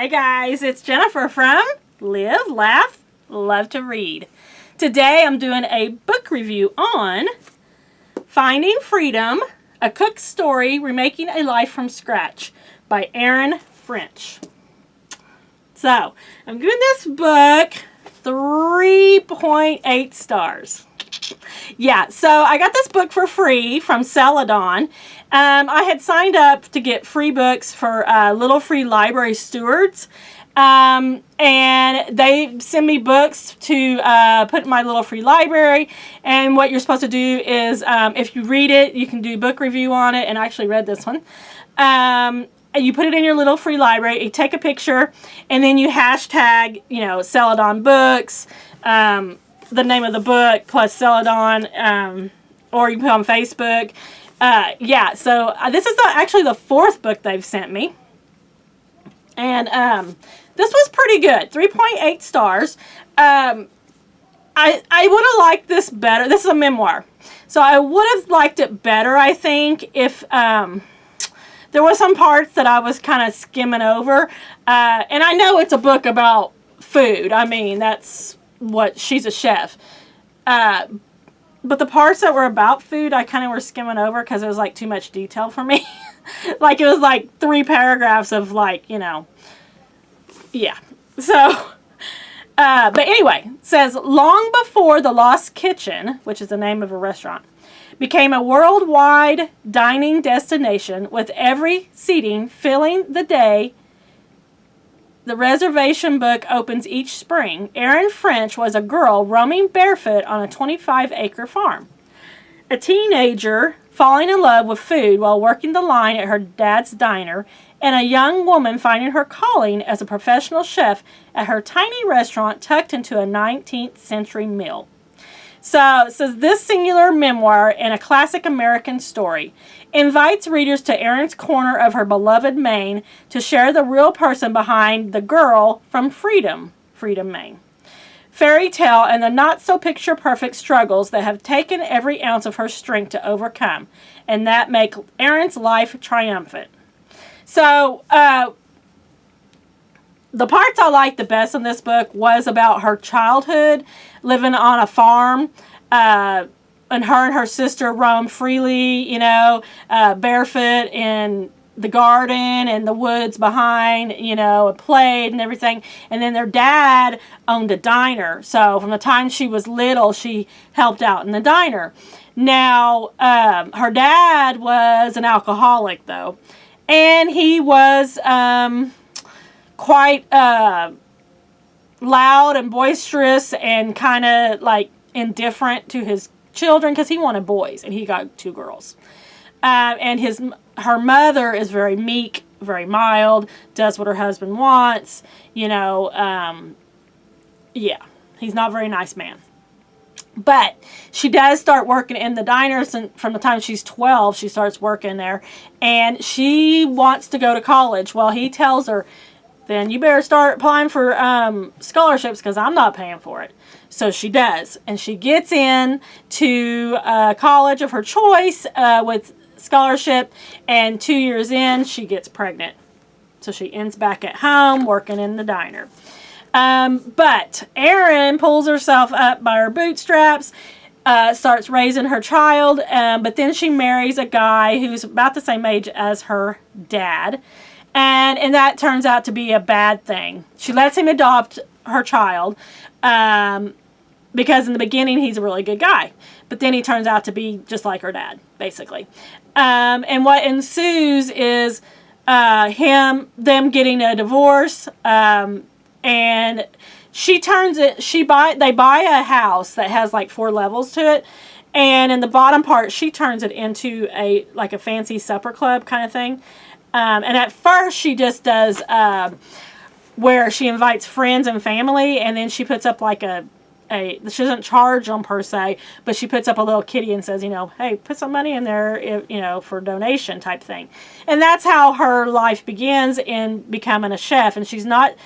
Hey guys, it's Jennifer from Live, Laugh, Love to Read. Today I'm doing a book review on Finding Freedom, A Cook's Story, Remaking a Life from Scratch by Erin. So, I'm giving this book 3.8 stars. Yeah, so I got this book for free from Celadon. I had signed up to get free books for Little Free Library Stewards. And they send me books to put in my Little Free Library. And what you're supposed to do is, if you read it, you can do book review on it. And I actually read this one. You put it in your Little Free Library, you take a picture, and then you hashtag, Celadon Books, the name of the book, plus Celadon, or you can put on Facebook. So this is actually the fourth book they've sent me. And this was pretty good, 3.8 stars. I would have liked this better. This is a memoir. So I would have liked it better, I think, if there were some parts that I was kind of skimming over. And I know it's a book about food. I mean, that's what she's a chef. But the parts that were about food, I kind of were skimming over because it was like too much detail for me. Like it was like 3 paragraphs of yeah. So, but anyway, it says, long before the Lost Kitchen, which is the name of a restaurant, became a worldwide dining destination with every seating filling the day the reservation book opens each spring, Erin French was a girl roaming barefoot on a 25-acre farm. A teenager falling in love with food while working the line at her dad's diner, and a young woman finding her calling as a professional chef at her tiny restaurant tucked into a 19th century mill. So it says, this singular memoir and a classic American story invites readers to Erin's corner of her beloved Maine to share the real person behind the girl from Freedom, Maine. Fairy tale and the not-so-picture-perfect struggles that have taken every ounce of her strength to overcome, and that make Erin's life triumphant. So, the parts I liked the best in this book was about her childhood, living on a farm, and her sister roamed freely, barefoot in the garden and the woods behind, and played and everything. And then their dad owned a diner. So from the time she was little, she helped out in the diner. Now, her dad was an alcoholic, though. And he was quite loud and boisterous and kind of like indifferent to his children because he wanted boys and he got 2 girls. And her mother is very meek, very mild, does what her husband wants, he's not a very nice man. But she does start working in the diners, and from the time she's 12, she starts working there, and she wants to go to college. Well, he tells her, then you better start applying for scholarships because I'm not paying for it. So she does, and she gets in to college of her choice with scholarship, and 2 years in, she gets pregnant. So she ends back at home working in the diner. But Erin pulls herself up by her bootstraps, starts raising her child, but then she marries a guy who's about the same age as her dad. And that turns out to be a bad thing. She lets him adopt her child because in the beginning he's a really good guy. But then he turns out to be just like her dad, basically. And what ensues is them getting a divorce. And they buy a house that has like 4 levels to it. And in the bottom part, she turns it into a fancy supper club kind of thing. And at first she just does where she invites friends and family, and then she puts up she doesn't charge them per se, but she puts up a little kitty and says, hey, put some money in there, for donation type thing. And that's how her life begins in becoming a chef. And she's not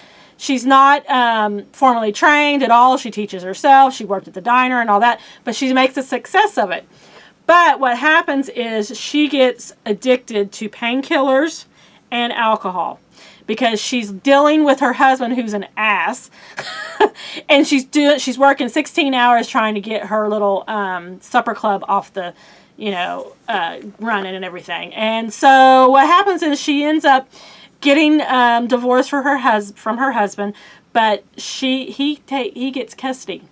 formally trained at all. She teaches herself. She worked at the diner and all that, but she makes a success of it. But what happens is she gets addicted to painkillers and alcohol because she's dealing with her husband who's an ass. And she's working 16 hours trying to get her little supper club off the, running and everything. And so what happens is she ends up getting divorced from her husband, but he gets custody,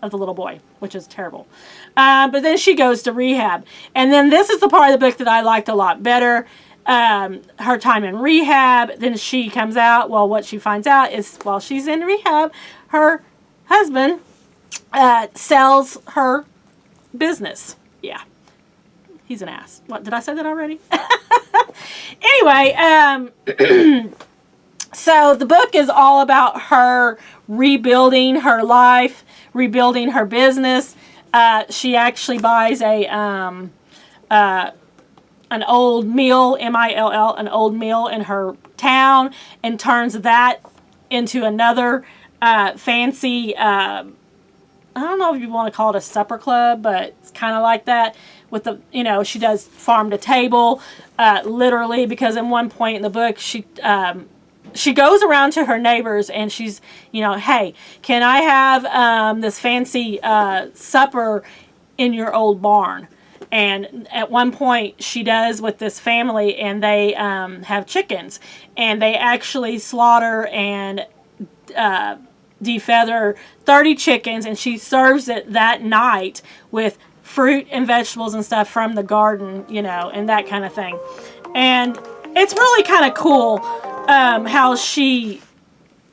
of the little boy, which is terrible. But then she goes to rehab, and then this is the part of the book that I liked a lot better. Her time in rehab, then she comes out. Well, what she finds out is while she's in rehab, her husband sells her business. Yeah, he's an ass. What, did I say that already? Anyway, so the book is all about her rebuilding her life, rebuilding her business. She actually buys an old mill, M-I-L-L, an old mill in her town, and turns that into another fancy, I don't know if you want to call it a supper club, but it's kind of like that. With the, she does farm to table, literally, because in one point in the book, she goes around to her neighbors and she's, hey, can I have this fancy supper in your old barn? And at one point she does with this family, and they have chickens, and they actually slaughter and defeather 30 chickens, and she serves it that night with fruit and vegetables and stuff from the garden, and that kind of thing. And it's really kind of cool how she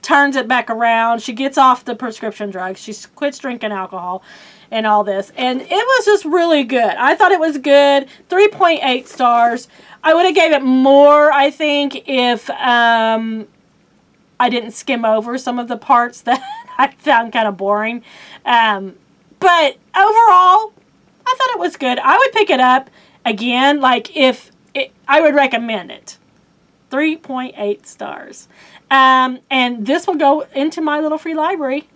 turns it back around. She gets off the prescription drugs. She quits drinking alcohol and all this. And it was just really good. I thought it was good. 3.8 stars. I would have gave it more, I think, if I didn't skim over some of the parts that I found kind of boring. But overall, I thought it was good. I would pick it up again. I would recommend it. 3.8 stars. And this will go into my little free library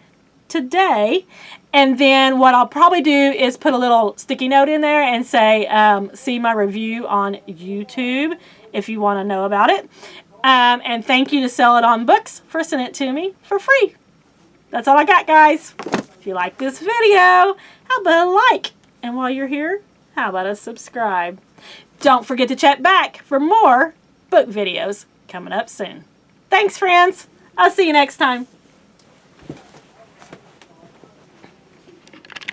today. And then what I'll probably do is put a little sticky note in there and say, see my review on YouTube if you want to know about it. And thank you to Sell It On Books for sending it to me for free. That's all I got, guys. If you like this video, how about a like? And while you're here, how about a subscribe? Don't forget to check back for more book videos coming up soon. Thanks, friends. I'll see you next time.